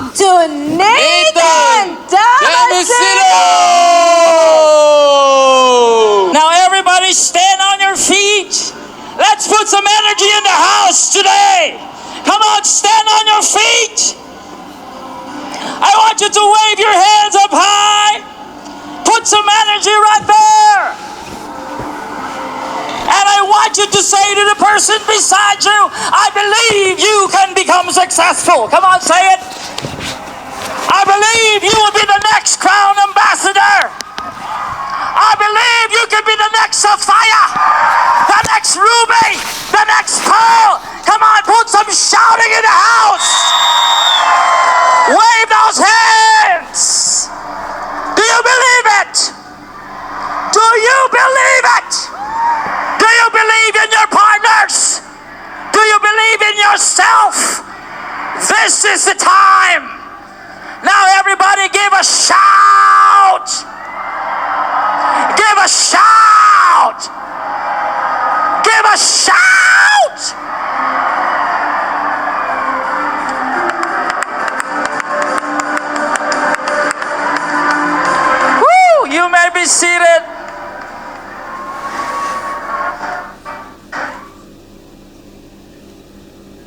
welcome to Nathan Damasino. Now everybody stand on your feet. Let's put some energy in the house today. Come on, stand on your feet. I want you to wave your hands up high. Put some energy right there. And I want you to say to the person beside you, I believe you can become successful. Come on, say it. I believe you will be the next crown ambassador. I believe you can be the next sapphire, the next ruby, the next pearl. Come on, put some shouting in the house. Wave those hands. Do you believe it? Do you believe it? Do you believe in your partners? Do you believe in yourself? This is the time. Now everybody give a shout. Give a shout. Give a shout. Woo! You may be seated.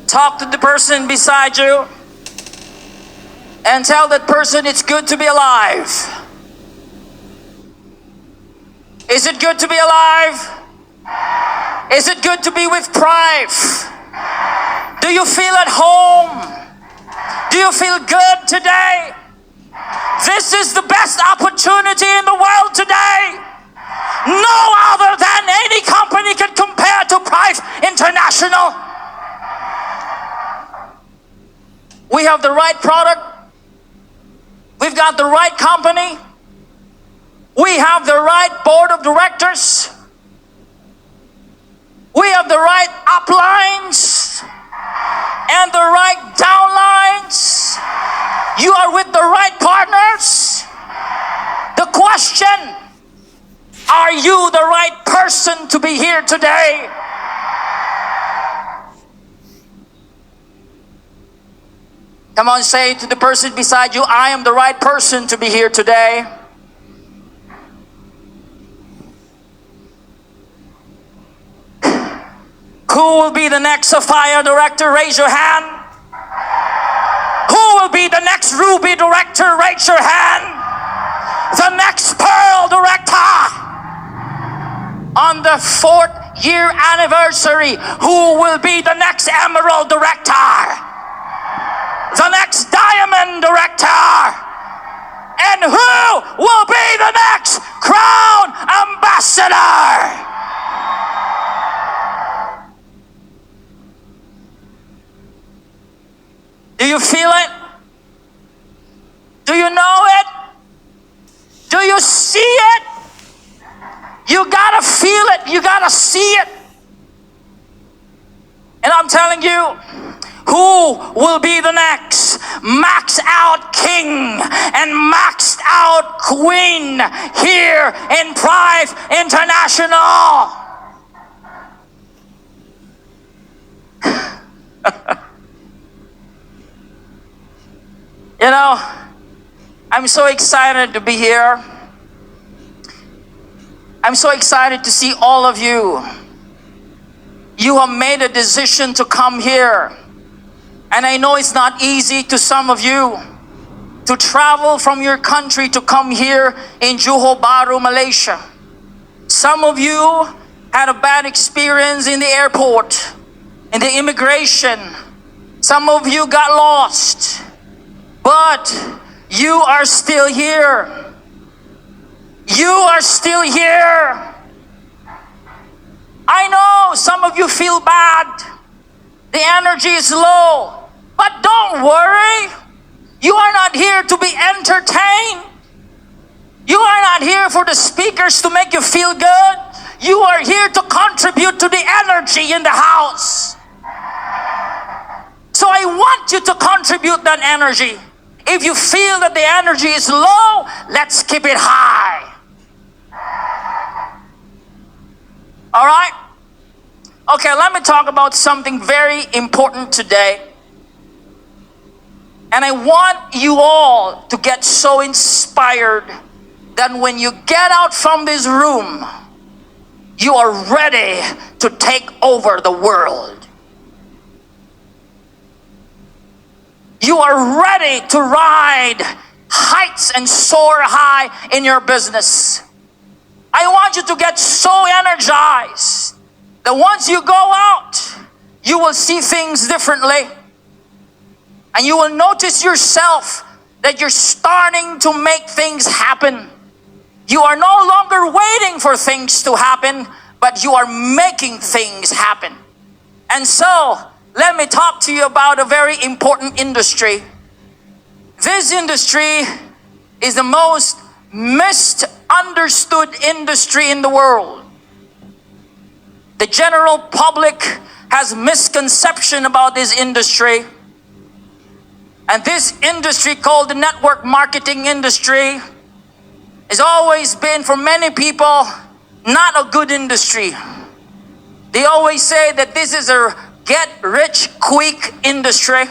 Talk to the person beside you and tell that person it's good to be alive. Is it good to be alive? Is it good to be with Prife? Do you feel at home? Do you feel good today? This is the best opportunity in the world today. No other than any company can compare to Prife International. We have the right product. We've got the right company. We have the right board of directors. We have the right uplines and the right downlines. You are with the right partners. The question, are you the right person to be here today? Come on, say to the person beside you, I am the right person to be here today. Who will be the next Sapphire director? Raise your hand. Who will be the next Ruby director? Raise your hand. The next Pearl director. On the 4th year anniversary, who will be the next Emerald director? The next Diamond director? And who will be the next Crown Ambassador? Do you feel it? Do you know it? Do you see it? You gotta feel it. You gotta see it. And I'm telling you, who will be the next maxed out king and maxed out queen here in Prife International? You know, I'm so excited to be here. I'm so excited to see all of you. You have made a decision to come here. And I know it's not easy to some of you to travel from your country to come here in Johor Bahru, Malaysia. Some of you had a bad experience in the airport, in the immigration. Some of you got lost. But you are still here. You are still here. I know some of you feel bad. The energy is low. But don't worry. You are not here to be entertained. You are not here for the speakers to make you feel good. You are here to contribute to the energy in the house. So I want you to contribute that energy. If you feel that the energy is low, let's keep it high. All right? Okay, let me talk about something very important today. And I want you all to get so inspired that when you get out from this room, you are ready to take over the world. You are ready to ride heights and soar high in your business. I want you to get so energized that once you go out, you will see things differently. And you will notice yourself that you're starting to make things happen. You are no longer waiting for things to happen, but you are making things happen. And so, let me talk to you about a very important industry. This industry is the most misunderstood industry in the world. The general public has misconception about this industry. And this industry called the network marketing industry has always been, for many people, not a good industry. They always say that this is a get-rich-quick industry.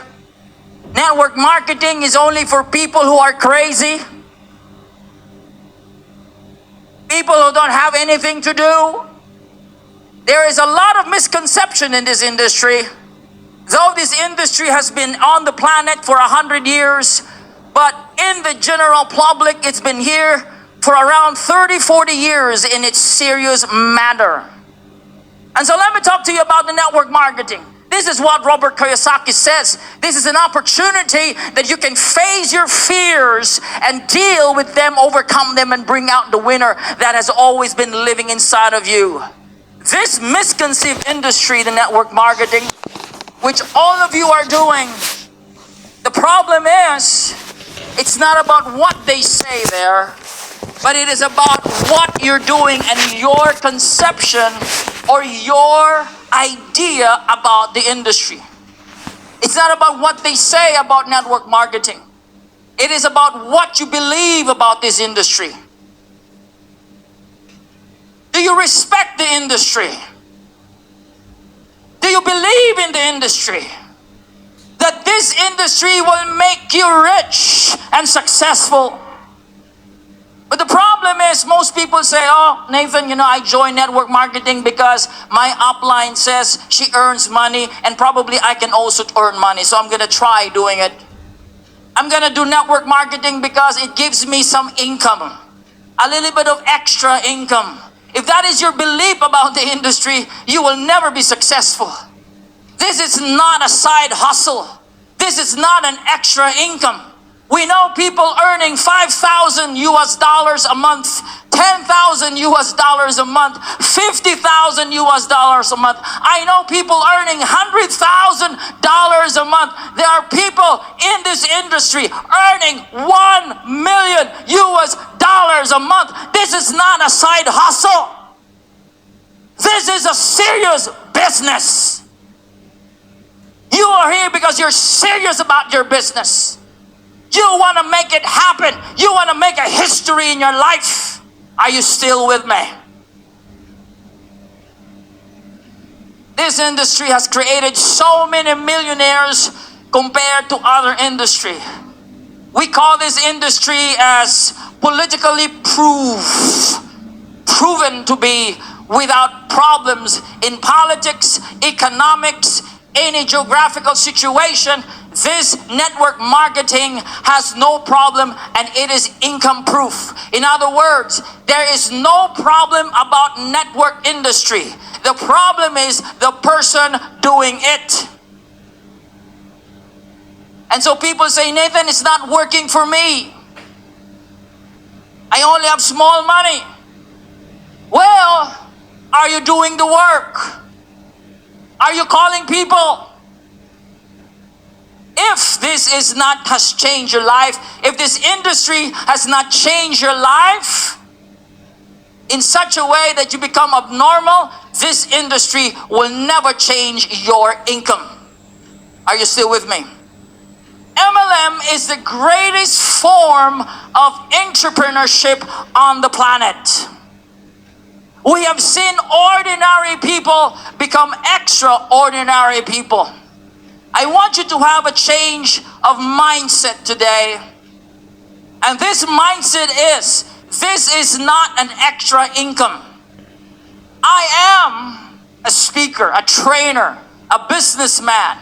Network marketing is only for people who are crazy, people who don't have anything to do. There is a lot of misconception in this industry. Though this industry has been on the planet for 100 years, but in the general public, it's been here for around 30-40 years in its serious manner. And so let me talk to you about the network marketing. This is what Robert Kiyosaki says. This is an opportunity that you can face your fears and deal with them, overcome them, and bring out the winner that has always been living inside of you. This misconceived industry, the network marketing, which all of you are doing, the problem is, it's not about what they say there, but it is about what you're doing and your conception or your idea about the industry. It's not about what they say about network marketing. It is about what you believe about this industry. Do you respect the industry? Do you believe in the industry? That this industry will make you rich and successful? But the problem is, most people say, oh, Nathan, I joined network marketing because my upline says she earns money and probably I can also earn money, so I'm going to try doing it. I'm going to do network marketing because it gives me some income, a little bit of extra income. If that is your belief about the industry, you will never be successful. This is not a side hustle. This is not an extra income. We know people earning $5,000 a month, $10,000 a month, $50,000 a month. I know people earning $100,000 a month. There are people in this industry earning $1 million a month. This is not a side hustle. This is a serious business. You are here because you're serious about your business. You want to make it happen. You want to make a history in your life. Are you still with me? This industry has created so many millionaires compared to other industry. We call this industry as politically proven to be without problems in politics, economics, any geographical situation. This network marketing has no problem and it is income proof. In other words, there is no problem about network industry. The problem is the person doing it. And so people say, Nathan, it's not working for me. I only have small money. Well, are you doing the work? Are you calling people? If this has changed your life, if this industry has not changed your life in such a way that you become abnormal, this industry will never change your income. Are you still with me? MLM is the greatest form of entrepreneurship on the planet. We have seen ordinary people become extraordinary people. I want you to have a change of mindset today. And this mindset is, this is not an extra income. I am a speaker, a trainer, a businessman,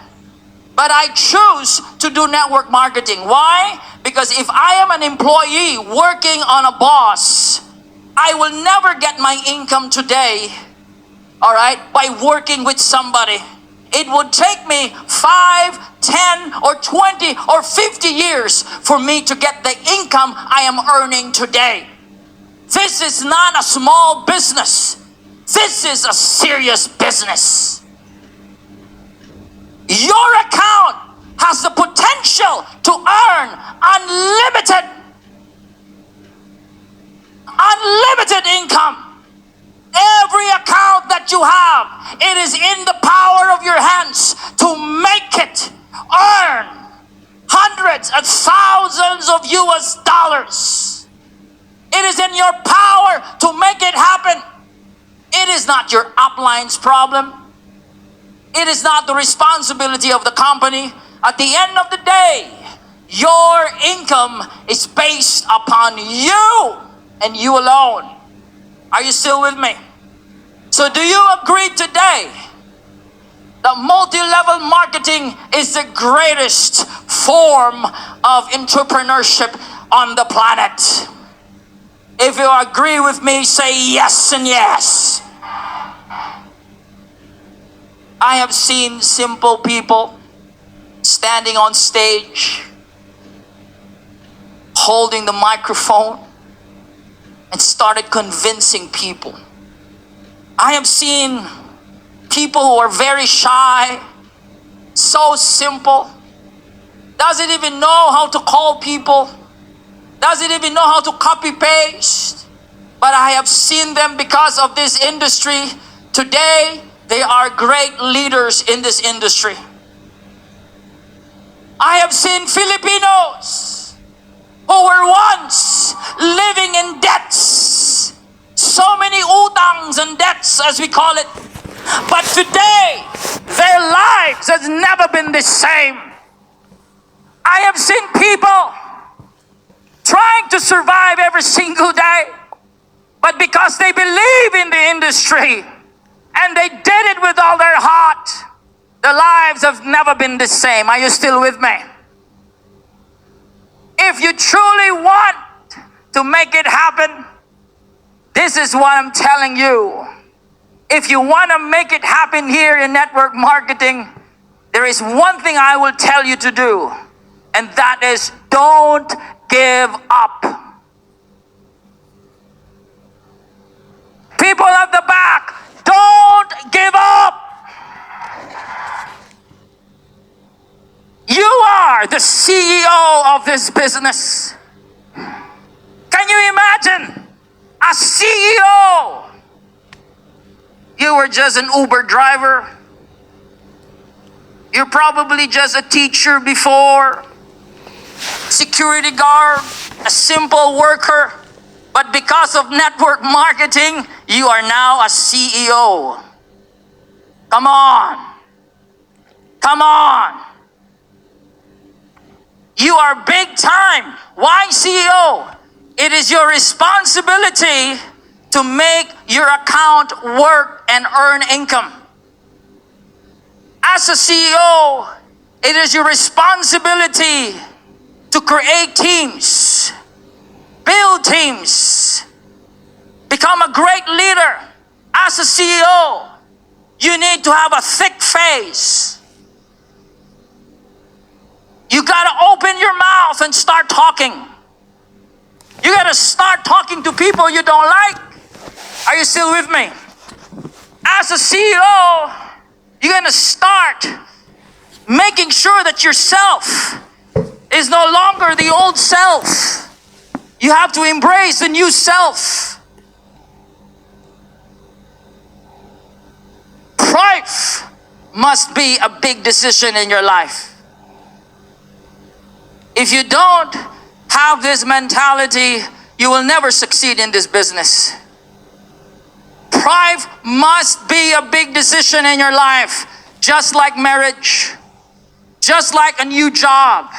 but I choose to do network marketing. Why? Because if I am an employee working on a boss, I will never get my income today, all right, by working with somebody. It would take me 5, 10, or 20, or 50 years for me to get the income I am earning today. This is not a small business. This is a serious business. Your account has the potential to earn unlimited income. Every account that you have, it is in the power of your hands to make it earn hundreds and thousands of US dollars. It is in your power to make it happen. It is not your upline's problem. It is not the responsibility of the company. At the end of the day, your income is based upon you and you alone. Are you still with me? So do you agree today that multi-level marketing is the greatest form of entrepreneurship on the planet? If you agree with me, say yes and yes. I have seen simple people standing on stage, holding the microphone, and started convincing people. I have seen people who are very shy, so simple, doesn't even know how to call people, doesn't even know how to copy paste. But I have seen them because of this industry. Today, they are great leaders in this industry. I have seen Filipinos who were once living in debts. So many utangs and debts, as we call it. But today, their lives has never been the same. I have seen people trying to survive every single day, but because they believe in the industry and they did it with all their heart, their lives have never been the same. Are you still with me? If you truly want to make it happen, this is what I'm telling you. If you want to make it happen here in network marketing, there is one thing I will tell you to do, and that is don't give up. People at the back, don't give up. You are the CEO of this business. Can you imagine? A CEO. You were just an Uber driver. You're probably just a teacher before, security guard, a simple worker. But because of network marketing, you are now a CEO. Come on. Come on. You are big time. Why CEO? It is your responsibility to make your account work and earn income. As a CEO, it is your responsibility to create teams, build teams, become a great leader. As a CEO, you need to have a thick face. You gotta open your mouth and start talking. You gotta start talking to people you don't like. Are you still with me? As a CEO, you're gonna start making sure that yourself is no longer the old self. You have to embrace the new self. Prife must be a big decision in your life. If you don't have this mentality, you will never succeed in this business. Prife must be a big decision in your life, just like marriage, just like a new job,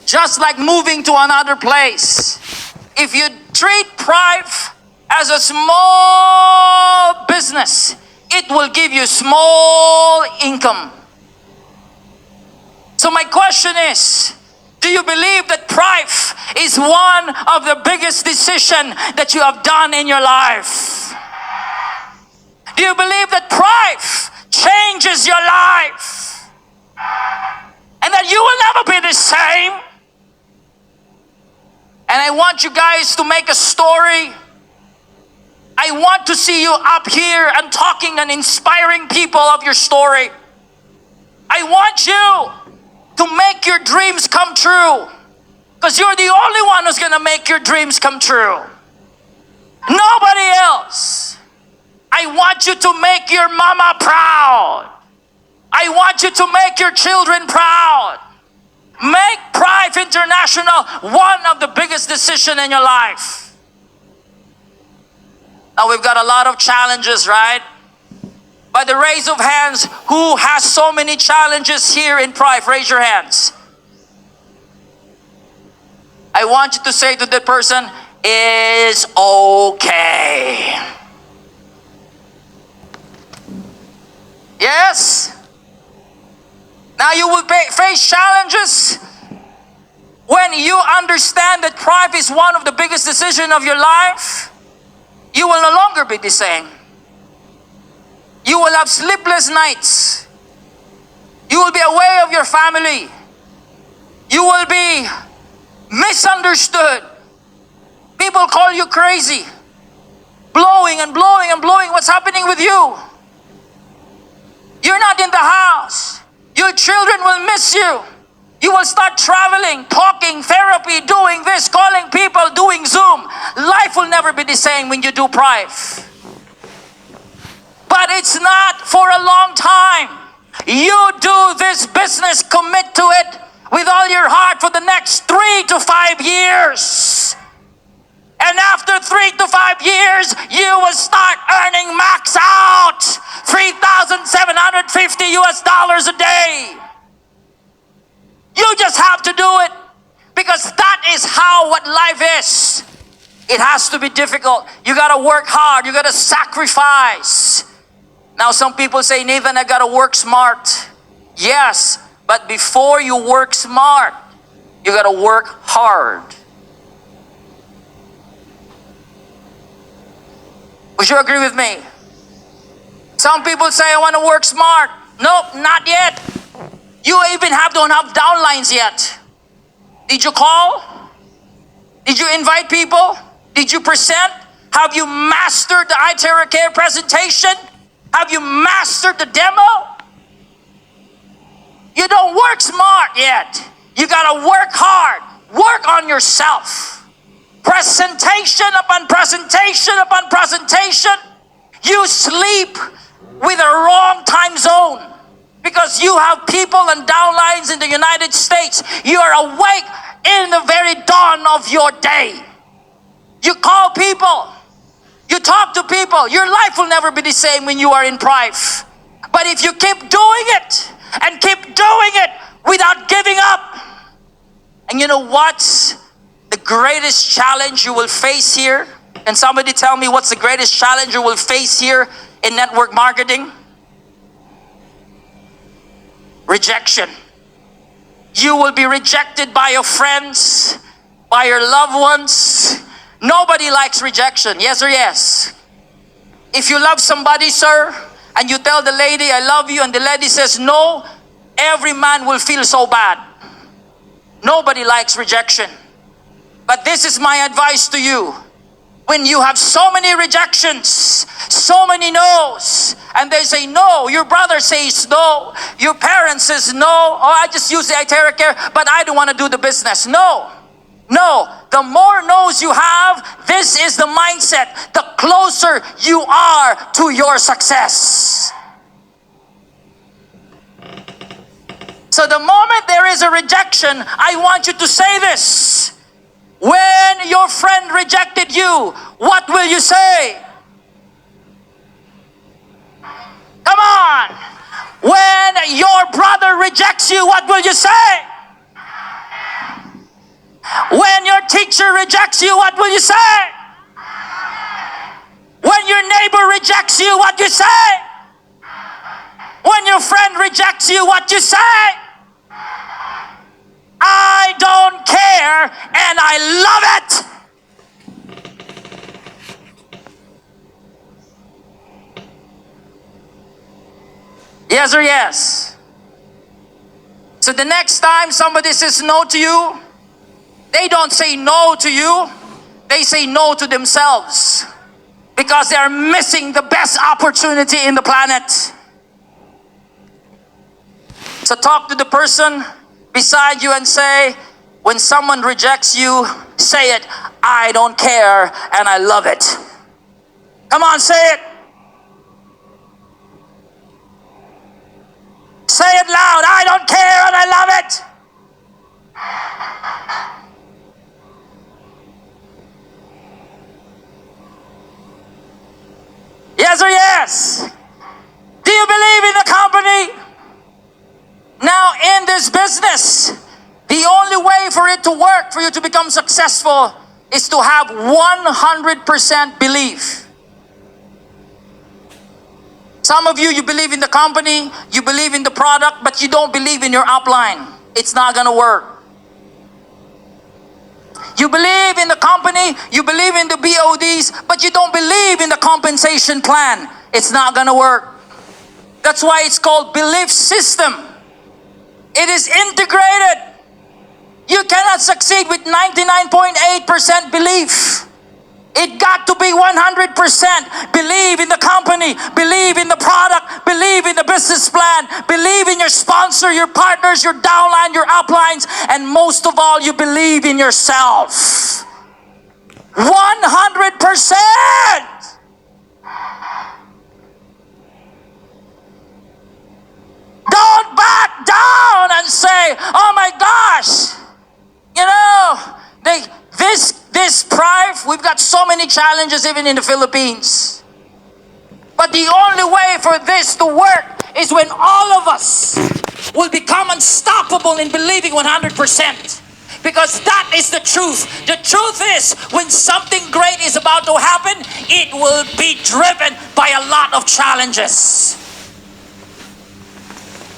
just like moving to another place. If you treat Prife as a small business, it will give you small income. So my question is, do you believe that Prife is one of the biggest decisions that you have done in your life? Do you believe that Prife changes your life? And that you will never be the same? And I want you guys to make a story. I want to see you up here and talking and inspiring people of your story. I want you to make your dreams come true. Because you're the only one who's going to make your dreams come true. Nobody else. I want you to make your mama proud. I want you to make your children proud. Make Prife International one of the biggest decisions in your life. Now we've got a lot of challenges, right? By the raise of hands, who has so many challenges here in Prife? Raise your hands. I want you to say to that person, it's okay. Yes? Now you will face challenges when you understand that Prife is one of the biggest decisions of your life. You will no longer be the same. You will have sleepless nights. You will be away of your family. You will be misunderstood. People call you crazy. Blowing and blowing and blowing. What's happening with you? You're not in the house. Your children will miss you. You will start traveling, talking, therapy, doing this, calling people, doing Zoom. Life will never be the same when you do Prife. But it's not for a long time. You do this business, commit to it with all your heart for the next 3 to 5 years. And after 3 to 5 years, you will start earning max out $3,750 a day. You just have to do it because that is how what life is. It has to be difficult. You got to work hard. You got to sacrifice. Now some people say, Nathan, I got to work smart. Yes, but before you work smart, you got to work hard. Would you agree with me? Some people say, I want to work smart. Nope, not yet. You even don't have downlines yet. Did you call? Did you invite people? Did you present? Have you mastered the iTerra presentation? Have you mastered the demo? You don't work smart yet. You gotta work hard. Work on yourself. Presentation upon presentation upon presentation. You sleep with a wrong time zone because you have people and downlines in the United States. You are awake in the very dawn of your day. You call people. You talk to people. Your life will never be the same when you are in Prife. But if you keep doing it and keep doing it without giving up, and you know what's the greatest challenge you will face here? Can somebody tell me what's the greatest challenge you will face here in network marketing? Rejection. You will be rejected by your friends, by your loved ones. Nobody likes rejection, yes or yes? If you love somebody, sir, and you tell the lady, I love you, and the lady says no, every man will feel so bad. Nobody likes rejection. But this is my advice to you. When you have so many rejections, so many no's, and they say no, your brother says no, your parents says no, oh, I just use the iTerra Care, but I don't want to do the business. No. No, the more no's you have, this is the mindset. The closer you are to your success. So the moment there is a rejection, I want you to say this. When your friend rejected you, what will you say? Come on. When your brother rejects you, what will you say? When your teacher rejects you, what will you say? When your neighbor rejects you, what you say? When your friend rejects you, what you say? I don't care and I love it. Yes or yes? So the next time somebody says no to you, they don't say no to you, they say no to themselves. Because they are missing the best opportunity in the planet. So talk to the person beside you and say, when someone rejects you, say it, I don't care and I love it. Come on, say it. Say it loud, I don't care and I love it. Yes or yes? Do you believe in the company? Now in this business, the only way for it to work, for you to become successful, is to have 100% belief. Some of you believe in the company, you believe in the product, but you don't believe in your upline. It's not gonna work. You believe in the company, you believe in the BODs, but you don't believe in the compensation plan. It's not gonna work. That's why it's called belief system. It is integrated. You cannot succeed with 99.8% belief. It got to be 100%. Believe in the company, believe in the product, believe in the business plan, believe in your sponsor, your partners, your downline, your uplines, and most of all, you believe in yourself. 100%. Don't back down and say, oh my gosh, you know, this Prife, we've got so many challenges even in the Philippines. But the only way for this to work is when all of us will become unstoppable in believing 100%. Because that is the truth. The truth is, when something great is about to happen, it will be driven by a lot of challenges.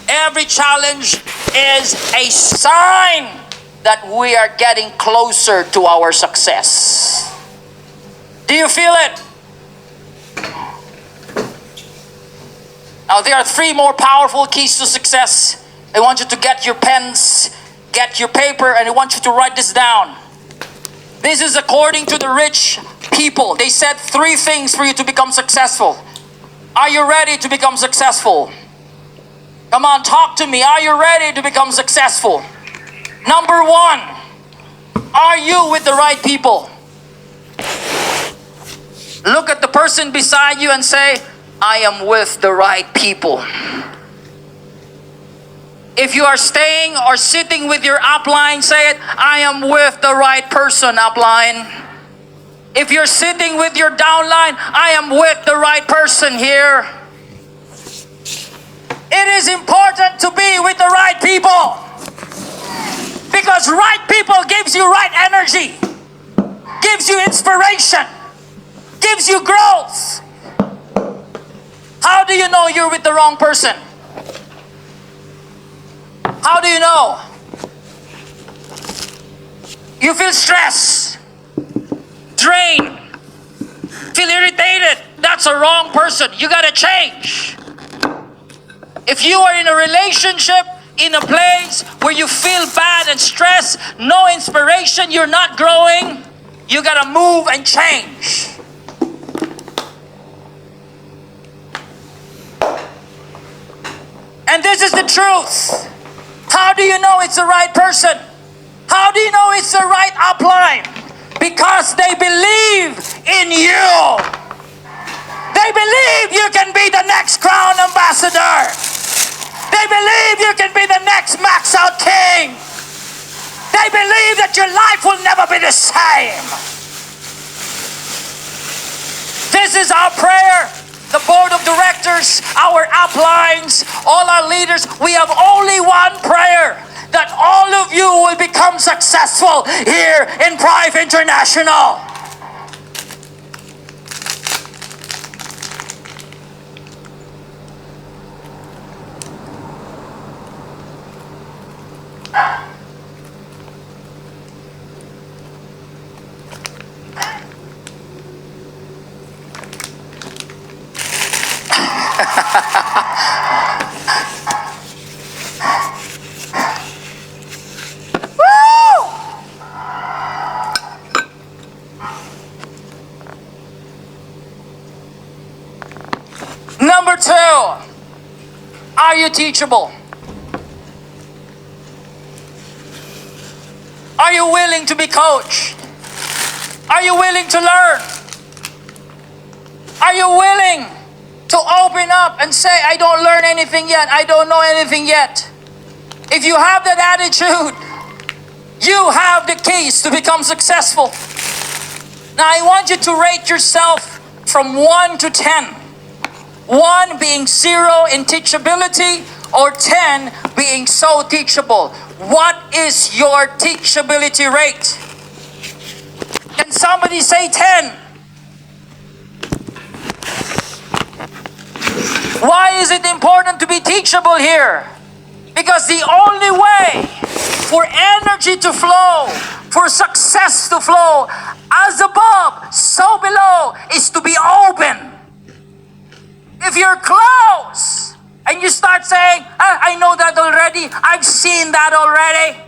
Every challenge is a sign that we are getting closer to our success. Do you feel it? Now there are 3 more powerful keys to success. I want you to get your pens, get your paper, and I want you to write this down. This is according to the rich people. They said 3 things for you to become successful. Are you ready to become successful? Come on, talk to me. Are you ready to become successful? Number 1, are you with the right people? Look at the person beside you and say, I am with the right people. If you are staying or sitting with your upline, say it, I am with the right person, upline. If you're sitting with your downline, I am with the right person here. It is important to be with the right people. Because right people gives you right energy, gives you inspiration, gives you growth. How do you know you're with the wrong person? How do you know? You feel stressed, drained, feel irritated. That's a wrong person. You gotta change. If you are in a relationship, in a place where you feel bad and stressed, no inspiration, you're not growing, you gotta move and change. And this is the truth. How do you know it's the right person? How do you know it's the right upline? Because they believe in you. They believe you can be the next crown ambassador. They believe you can be the next max out king. They believe that your life will never be the same. This is our prayer. The board of directors, our uplines, all our leaders, we have only one prayer that all of you will become successful here in Prife International. Number 2, are you teachable? Are you willing to be coached? Are you willing to learn? Are you willing to open up and say, I don't learn anything yet, I don't know anything yet? If you have that attitude, you have the keys to become successful. Now I want you to rate yourself from 1 to 10. 1 being 0 in teachability, or 10 being so teachable. What is your teachability rate? Can somebody say 10? Why is it important to be teachable here? Because the only way for energy to flow, for success to flow, as above, so below, is to be open. If you're close and you start saying, I know that already, I've seen that already,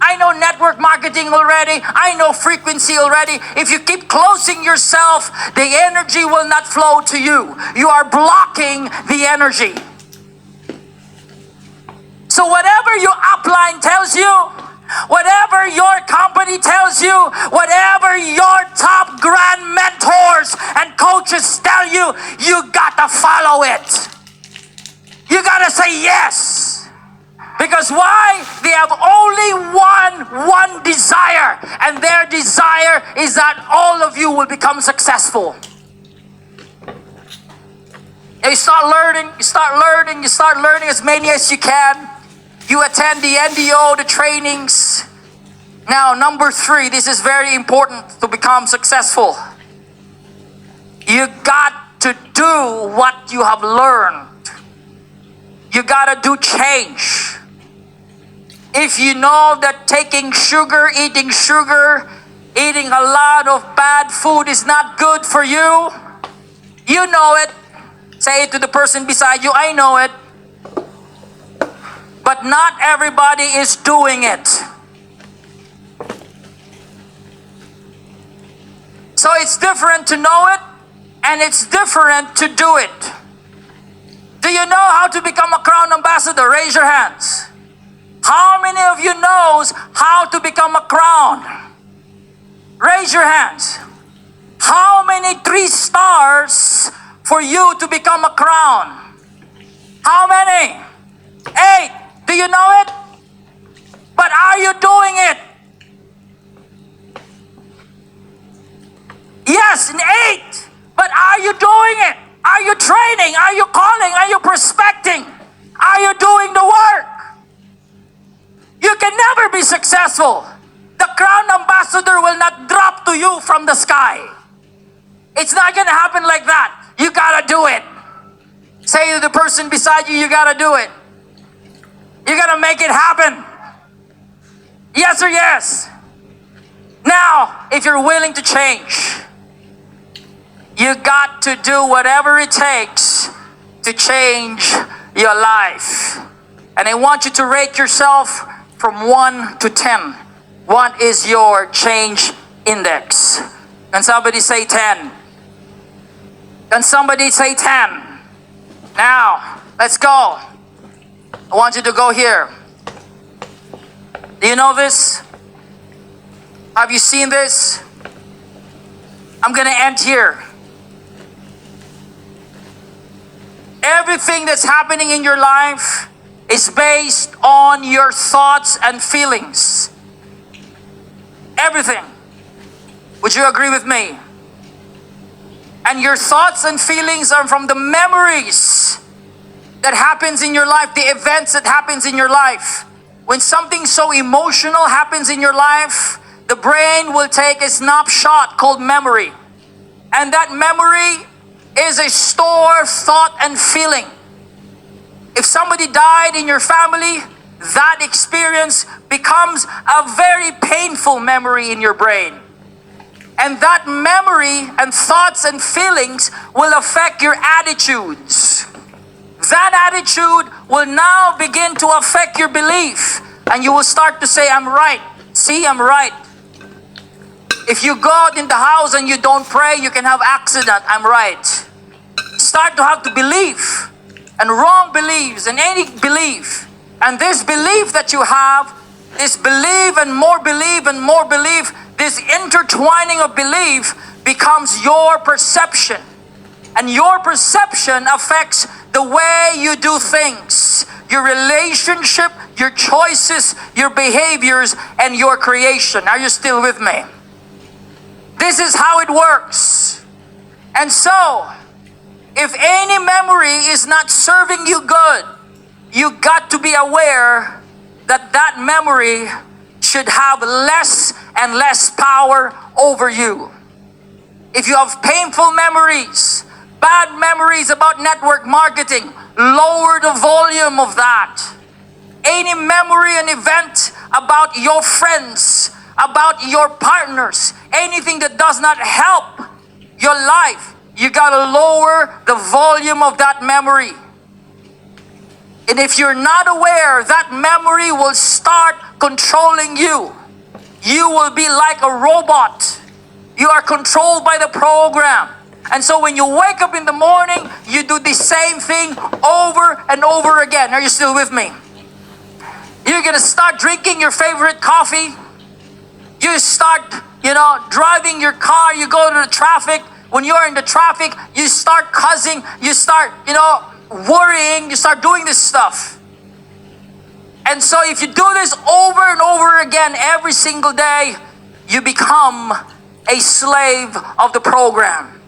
I know network marketing already, I know frequency already. If you keep closing yourself, the energy will not flow to you. You are blocking the energy. So whatever your upline tells you, whatever your company tells you, whatever your top grand mentors and coaches tell you, you gotta follow it. You gotta say yes. Because why? They have only one desire, and their desire is that all of you will become successful. And you start learning as many as you can. You attend the NDO, the trainings. Now, number 3, this is very important to become successful. You got to do what you have learned. You gotta do change. If you know that taking sugar, eating a lot of bad food is not good for you, you know it. Say it to the person beside you, I know it. But not everybody is doing it. So it's different to know it, and it's different to do it. Do you know how to become a crown ambassador? Raise your hands. How many of you knows how to become a crown? Raise your hands. How many 3 stars for you to become a crown? How many? 8. Do you know it? But are you doing it? Yes, in 8. But are you doing it? Are you training? Are you calling? Are you prospecting? Are you doing the work? You can never be successful. The crown ambassador will not drop to you from the sky. It's not going to happen like that. You got to do it. Say to the person beside you, you got to do it. You got to make it happen. Yes or yes? Now, if you're willing to change, you got to do whatever it takes to change your life. And I want you to rate yourself from 1 to 10. What is your change index? Can somebody say 10? Can somebody say 10? Now, let's go. I want you to go here. Do you know this? Have you seen this? I'm going to end here. Everything that's happening in your life is based on your thoughts and feelings. Everything. Would you agree with me? And your thoughts and feelings are from the memories that happens in your life, the events that happens in your life. When something so emotional happens in your life, the brain will take a snapshot called memory. And that memory is a store of thought and feeling. If somebody died in your family, that experience becomes a very painful memory in your brain. And that memory and thoughts and feelings will affect your attitudes. That attitude will now begin to affect your belief. And you will start to say, I'm right. See, I'm right. If you go out in the house and you don't pray, you can have accident. I'm right. Start to have to believe. And wrong beliefs and any belief. And this belief that you have, this belief and more belief and more belief, this intertwining of belief becomes your perception. And your perception affects the way you do things, your relationship, your choices, your behaviors, and your creation. Are you still with me? This is how it works. And so, if any memory is not serving you good, you got to be aware that that memory should have less and less power over you. If you have painful memories, bad memories about network marketing, lower the volume of that. Any memory and event about your friends, about your partners, anything that does not help your life, you gotta lower the volume of that memory. And if you're not aware, that memory will start controlling you. You will be like a robot. You are controlled by the program. And so when you wake up in the morning, you do the same thing over and over again. Are you still with me? You're gonna start drinking your favorite coffee. You start, driving your car. You go to the traffic. When you're in the traffic, you start cussing. You start, worrying. You start doing this stuff. And so if you do this over and over again every single day, you become a slave of the program.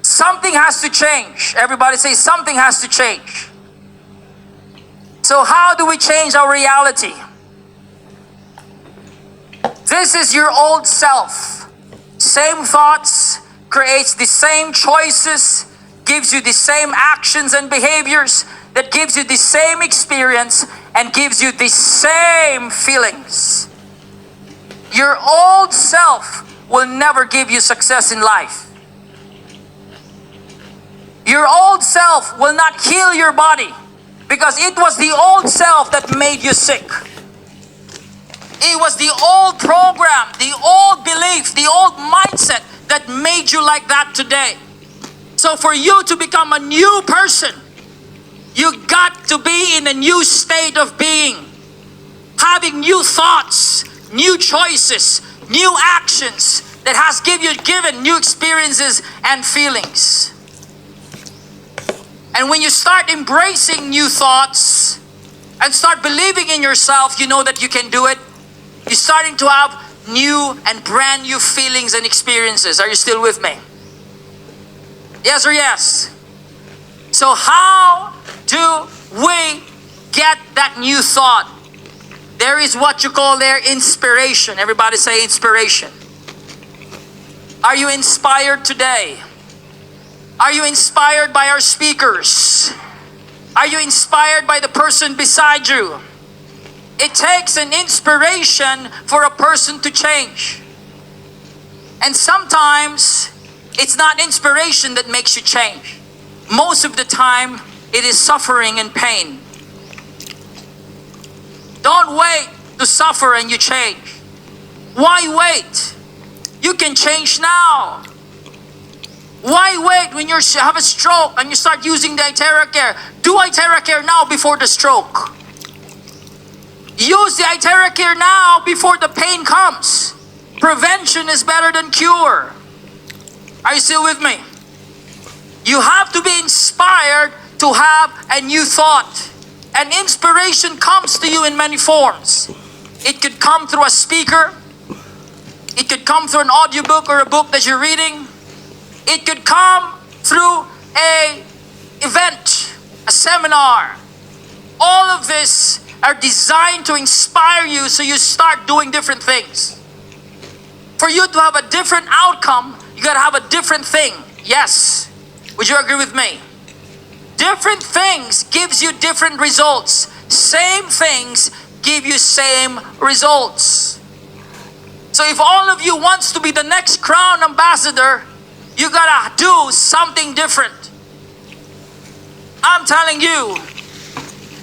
Something has to change. Everybody say something has to change. So how do we change our reality? This is your old self. Same thoughts, creates the same choices, gives you the same actions and behaviors, that gives you the same experience and gives you the same feelings. Your old self will never give you success in life. Your old self will not heal your body because it was the old self that made you sick. It was the old program, the old belief, the old mindset that made you like that today. So for you to become a new person, you got to be in a new state of being, having new thoughts, new choices, new actions that has given new experiences and feelings. And when you start embracing new thoughts and start believing in yourself, you know that you can do it. You're starting to have new and brand new feelings and experiences. Are you still with me? Yes or yes? So how do we get that new thought? There is what you call their inspiration. Everybody say inspiration. Are you inspired today? Are you inspired by our speakers? Are you inspired by the person beside you? It takes an inspiration for a person to change. And sometimes it's not inspiration that makes you change. Most of the time, it is suffering and pain. Don't wait to suffer and you change. Why wait? You can change now. Why wait when you have a stroke and you start using the Itera Care? Do Itera Care now before the stroke. Use the Itera Care now before the pain comes. Prevention is better than cure. Are you still with me? You have to be inspired to have a new thought. And inspiration comes to you in many forms. It could come through a speaker. It could come through an audiobook or a book that you're reading. It could come through an event. a seminar. All of this are designed to inspire you so you start doing different things. For you to have a different outcome, you gotta have a different thing. Yes. Would you agree with me? Different things gives you different results. Same things give you same results. So if all of you wants to be the next crown ambassador, you gotta do something different. I'm telling you,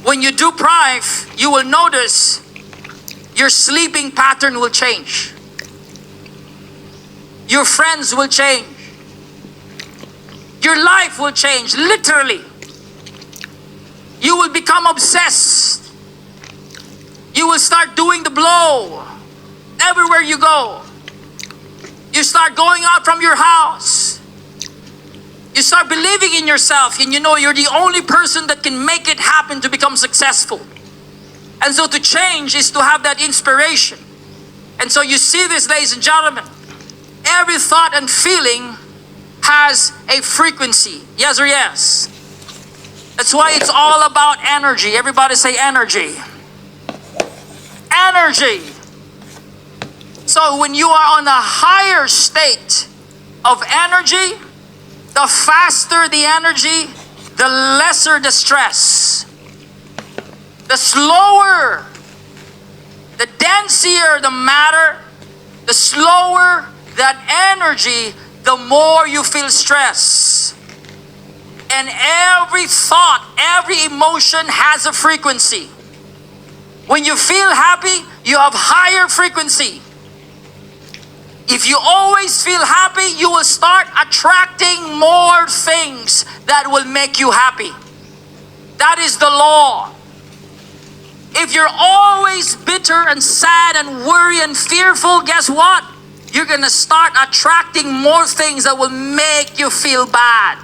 when you do Prife, you will notice your sleeping pattern will change. Your friends will change. Your life will change, literally. You will become obsessed. You will start doing the blow everywhere you go. You start going out from your house. You start believing in yourself, and you know you're the only person that can make it happen to become successful. And so to change is to have that inspiration. And so you see this, ladies and gentlemen. Every thought and feeling has a frequency. Yes or yes? That's why it's all about energy. Everybody say energy. Energy. So when you are on a higher state of energy, the faster the energy, the lesser the stress. The slower, the denser the matter, the slower that energy, the more you feel stress. And every thought, every emotion has a frequency. When you feel happy, you have higher frequency. If you always feel happy, you will start attracting more things that will make you happy. That is the law. If you're always bitter and sad and worried and fearful, guess what? You're gonna start attracting more things that will make you feel bad.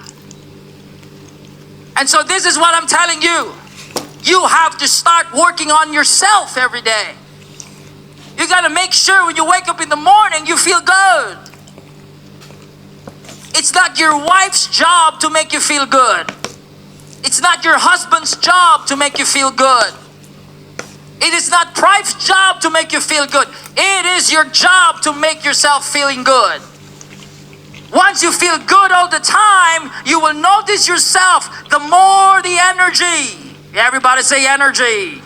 And so this is what I'm telling you. You have to start working on yourself every day. You gotta make sure when you wake up in the morning, you feel good. It's not your wife's job to make you feel good. It's not your husband's job to make you feel good. It is not Prife's job to make you feel good. It is your job to make yourself feeling good. Once you feel good all the time, you will notice yourself, the more the energy. Everybody say energy.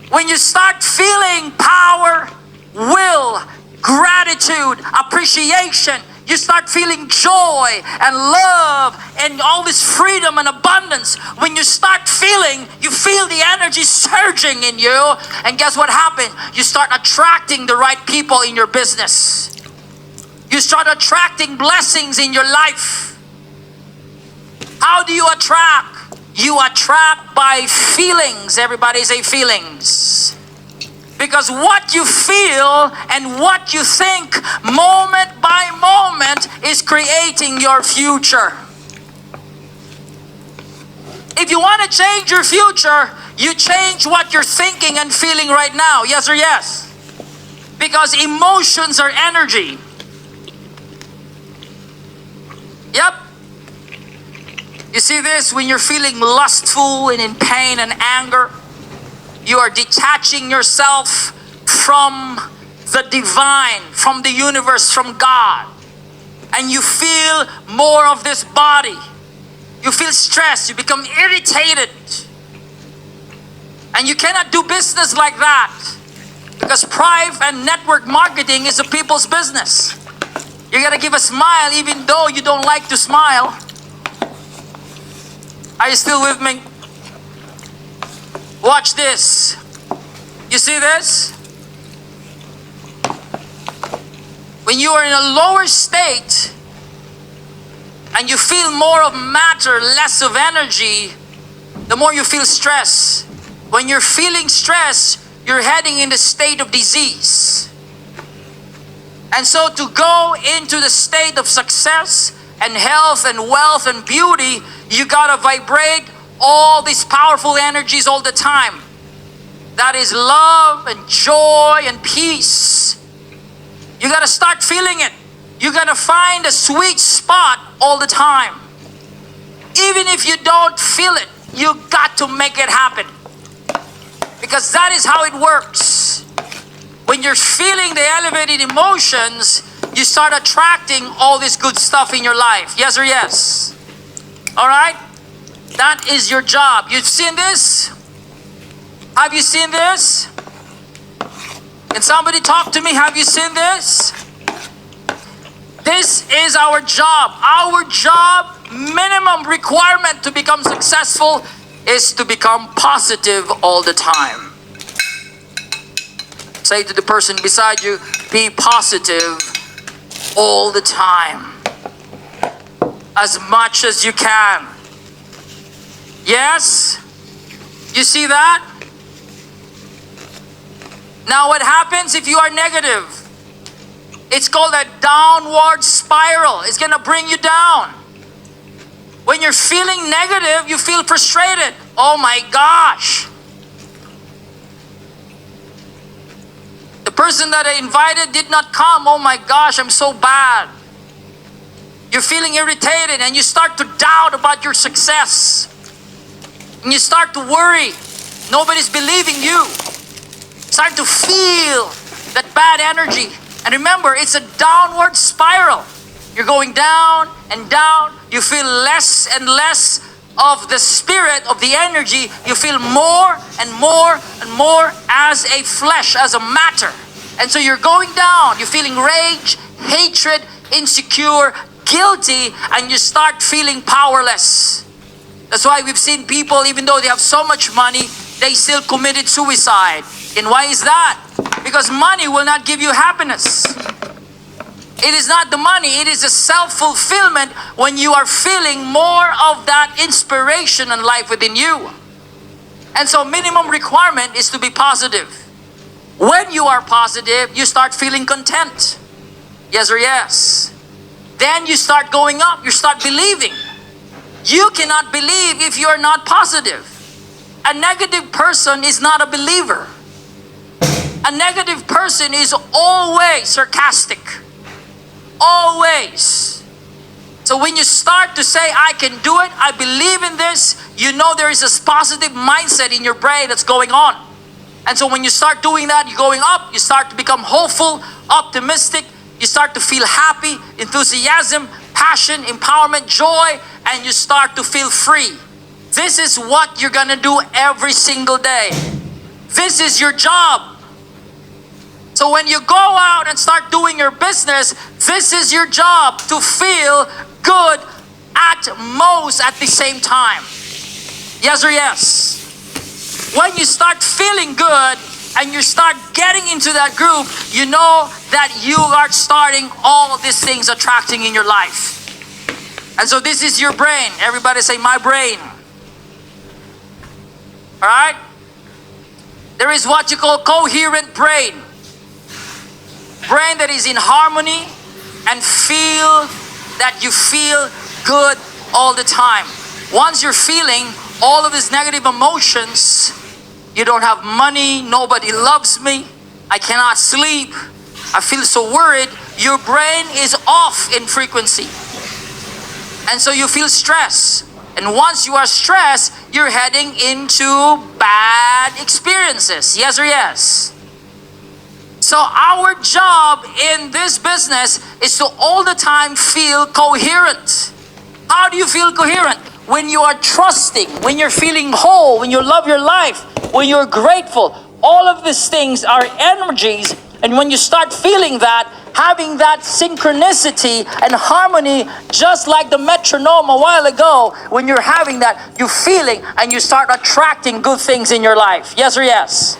When you start feeling power, will, gratitude, appreciation, you start feeling joy and love and all this freedom and abundance. When you start feeling, you feel the energy surging in you. And guess what happens? You start attracting the right people in your business. You start attracting blessings in your life. How do you attract? You attract by feelings. Everybody say feelings. Because what you feel and what you think moment by moment is creating your future. If you want to change your future, you change what you're thinking and feeling right now. Yes or yes? Because emotions are energy. Yep. You see this? When you're feeling lustful and in pain and anger, you are detaching yourself from the divine, from the universe, from God. And you feel more of this body. You feel stressed, you become irritated. And you cannot do business like that. Because Prife and network marketing is a people's business. You gotta give a smile even though you don't like to smile. Are you still with me? Watch this. You see this? When you are in a lower state and you feel more of matter, less of energy, the more you feel stress. When you're feeling stress, you're heading in the state of disease. And so to go into the state of success and health and wealth and beauty, you gotta vibrate all these powerful energies all the time. That is love and joy and peace. You gotta start feeling it. You gotta find a sweet spot all the time. Even if you don't feel it, you got to make it happen. Because that is how it works. When you're feeling the elevated emotions, you start attracting all this good stuff in your life. Yes or yes? All right? That is your job. You've seen this? Have you seen this? Can somebody talk to me? Have you seen this? This is our job. Our job, minimum requirement to become successful is to become positive all the time. Say to the person beside you, be positive all the time. As much as you can. Yes? You see that? Now what happens if you are negative? It's called a downward spiral. It's going to bring you down. When you're feeling negative, you feel frustrated. Oh my gosh. The person that I invited did not come. Oh my gosh, I'm so bad. You're feeling irritated and you start to doubt about your success. And you start to worry. Nobody's believing you. Start to feel that bad energy. And remember, it's a downward spiral. You're going down and down. You feel less and less of the spirit, of the energy. You feel more and more and more as a flesh, as a matter. And so you're going down. You're feeling rage, hatred, insecure, guilty, and you start feeling powerless. That's why we've seen people, even though they have so much money, they still committed suicide. And why is that? Because money will not give you happiness. It is not the money, it is a self-fulfillment when you are feeling more of that inspiration and life within you. And so minimum requirement is to be positive. When you are positive, you start feeling content. Yes or yes? Then you start going up, you start believing. You cannot believe if you are not positive. A negative person is not a believer. A negative person is always sarcastic. Always. So when you start to say, I can do it, I believe in this, you know there is a positive mindset in your brain that's going on. And so when you start doing that, you're going up, you start to become hopeful, optimistic, you start to feel happy, enthusiasm, passion, empowerment, joy, and you start to feel free. This is what you're gonna do every single day. This is your job. So when you go out and start doing your business, this is your job, to feel good at most at the same time. Yes or yes? When you start feeling good and you start getting into that group, you know that you are starting all these things attracting in your life. And so this is your brain. Everybody say, my brain. All right? There is what you call coherent brain. Brain that is in harmony and feel that you feel good all the time. Once you're feeling all of these negative emotions, you don't have money, nobody loves me, I cannot sleep, I feel so worried, your brain is off in frequency. And so you feel stress. And once you are stressed, you're heading into bad experiences. Yes or yes? So our job in this business is to all the time feel coherent. How do you feel coherent? When you are trusting, when you're feeling whole, when you love your life, when you're grateful. All of these things are energies. And when you start feeling that, having that synchronicity and harmony, just like the metronome a while ago, when you're having that, you're feeling and you start attracting good things in your life. Yes or yes?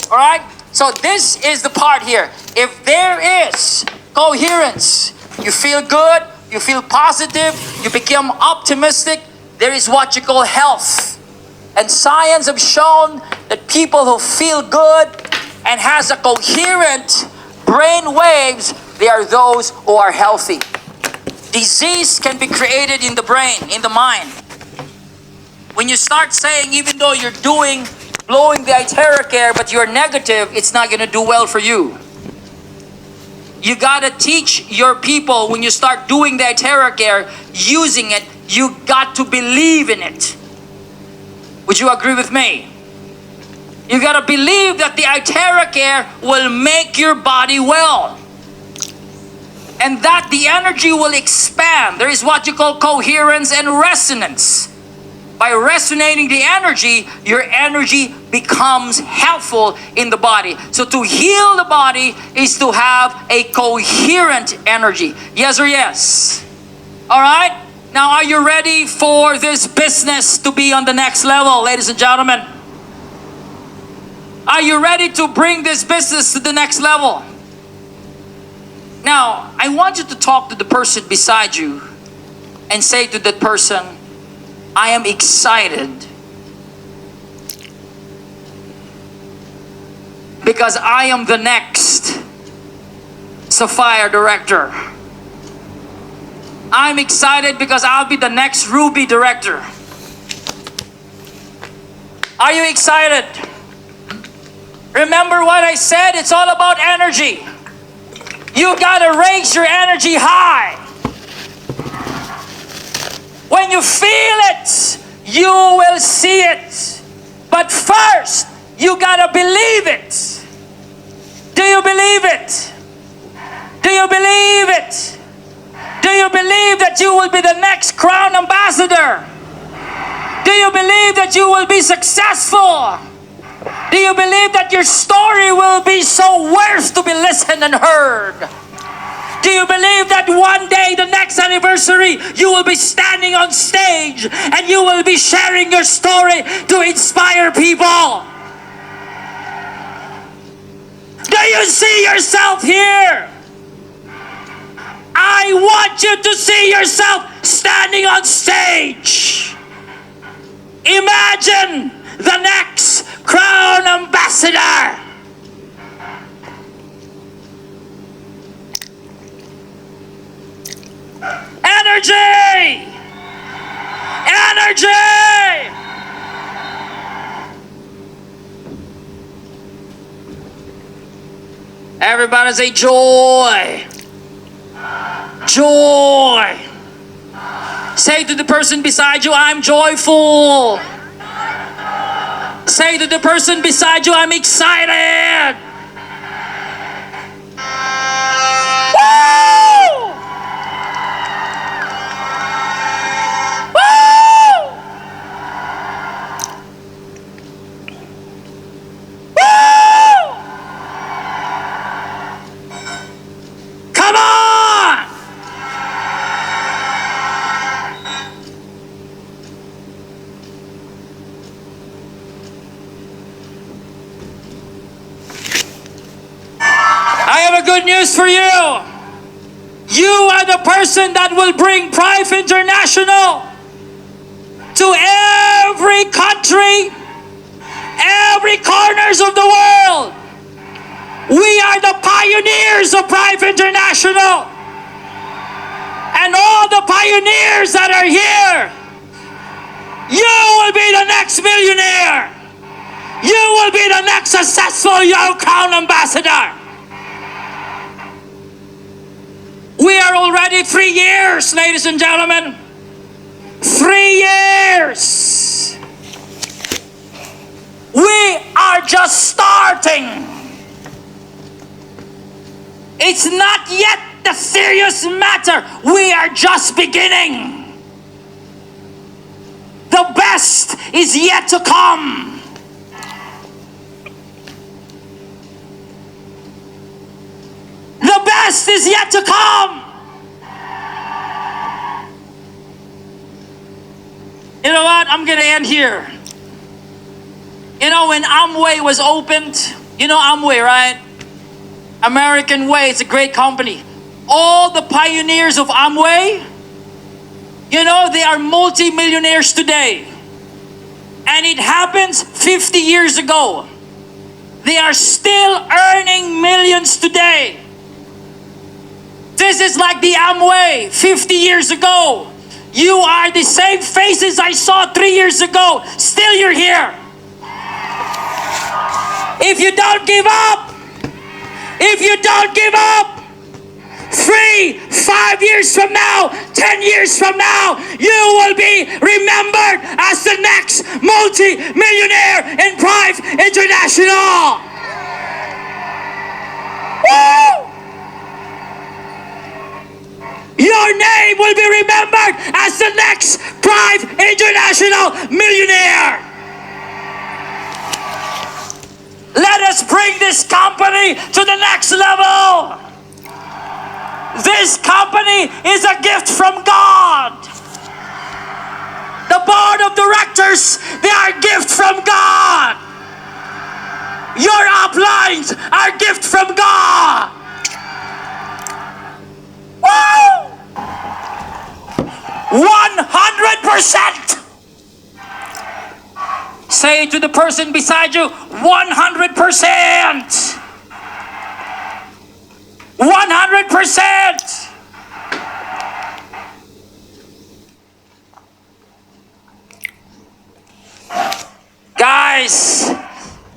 All right? So this is the part here. If there is coherence, you feel good, you feel positive, you become optimistic, there is what you call health. And science have shown that people who feel good and has a coherent brain waves, they are those who are healthy. Disease can be created in the brain, in the mind. When you start saying, even though you're blowing the etheric air, but you're negative, it's not going to do well for you. You got to teach your people, when you start doing the etheric air, using it, you got to believe in it. Would you agree with me? You got to believe that the etheric air will make your body well. And that the energy will expand. There is what you call coherence and resonance. By resonating the energy, your energy becomes helpful in the body. So to heal the body is to have a coherent energy. Yes or yes? All right? Now are you ready for this business to be on the next level, ladies and gentlemen? Are you ready to bring this business to the next level? Now, I want you to talk to the person beside you and say to that person, I am excited because I am the next Sapphire Director. I'm excited because I'll be the next Ruby Director. Are you excited? Remember what I said? It's all about energy. You gotta raise your energy high. When you feel it, you will see it. But first, you gotta believe it. Do you believe it? Do you believe it? Do you believe that you will be the next crown ambassador? Do you believe that you will be successful? Do you believe that your story will be so worth to be listened and heard? Do you believe that one day, the next anniversary, you will be standing on stage and you will be sharing your story to inspire people? Do you see yourself here? I want you to see yourself standing on stage. Imagine the next crown ambassador. Energy! Energy! Everybody say joy. Joy. Say to the person beside you, I'm joyful. Say to the person beside you, I'm excited. Woo! Woo! Woo! Come on! I have a good news for you. You are the person that will bring Prife International to every country, every corners of the world. We are the pioneers of Prife International. And all the pioneers that are here, you will be the next millionaire. You will be the next successful young crown ambassador. We are already 3 years, ladies and gentlemen. 3 years. We are just starting. It's not yet the serious matter. We are just beginning. The best is yet to come. The best is yet to come. You know what? I'm going to end here. You know, when Amway was opened, you know Amway, right? American Way, it's a great company. All the pioneers of Amway, you know, they are multi-millionaires today. And it happens 50 years ago. They are still earning millions today. This is like the Amway 50 years ago. You are the same faces I saw 3 years ago. Still you're here. If you don't give up, if you don't give up, 3, 5 years from now, 10 years from now, you will be remembered as the next multi-millionaire in Prife International. Woo! Your name will be remembered as the next Prife International millionaire. Let us bring this company to the next level. This company is a gift from God. The board of directors, they are a gift from God. Your uplines are a gift from God. Woo! 100%. Say to the person beside you, 100%. 100%. Guys,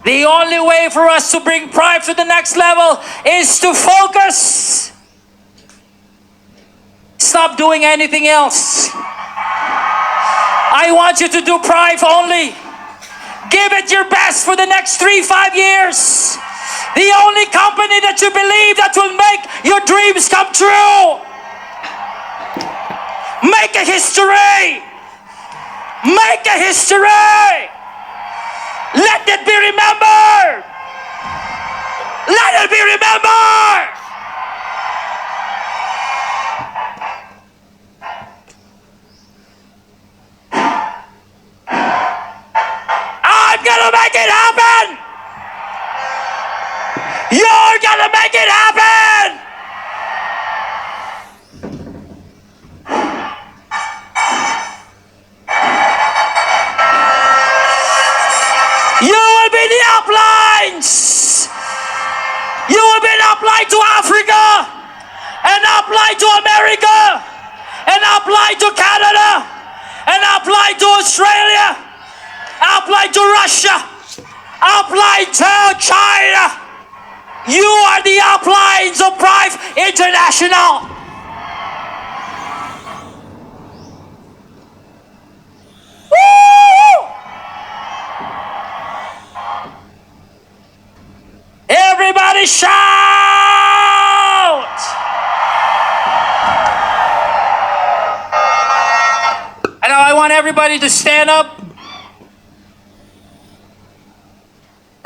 the only way for us to bring Prife to the next level is to focus. Stop doing anything else. I want you to do Prife only. Give it your best for the next 3-5 years. The only company that you believe that will make your dreams come true. Make a history. Make a history. Let it be remembered. Let it be remembered. I'm gonna make it happen. You're gonna make it happen. You will be the uplines. You will be an upline to Africa, an upline to America, an upline to Canada, an upline to Australia, upline to Russia, upline to China. You are the uplines of Prife International. Woo! Everybody shout! And now I want everybody to stand up.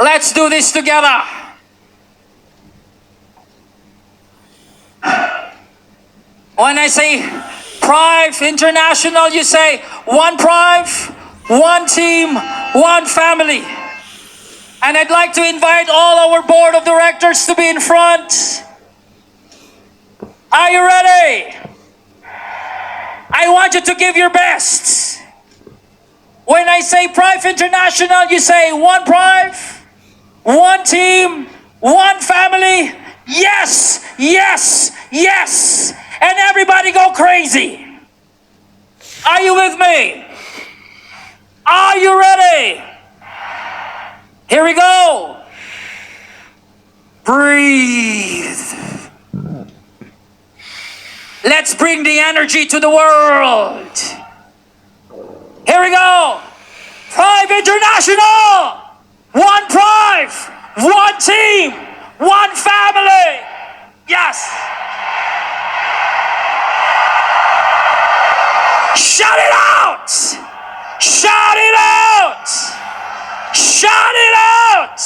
Let's do this together. When I say Prife International, you say one Prife, one team, one family. And I'd like to invite all our board of directors to be in front. Are you ready? I want you to give your best. When I say Prife International, you say one Prife, one team, one family. Yes, yes, yes. And everybody go crazy. Are you with me? Are you ready? Here we go. Breathe. Let's bring the energy to the world. Here we go. Prife International. One Prife, one team, one family. Yes. Shout it out. Shout it out. Shout it out.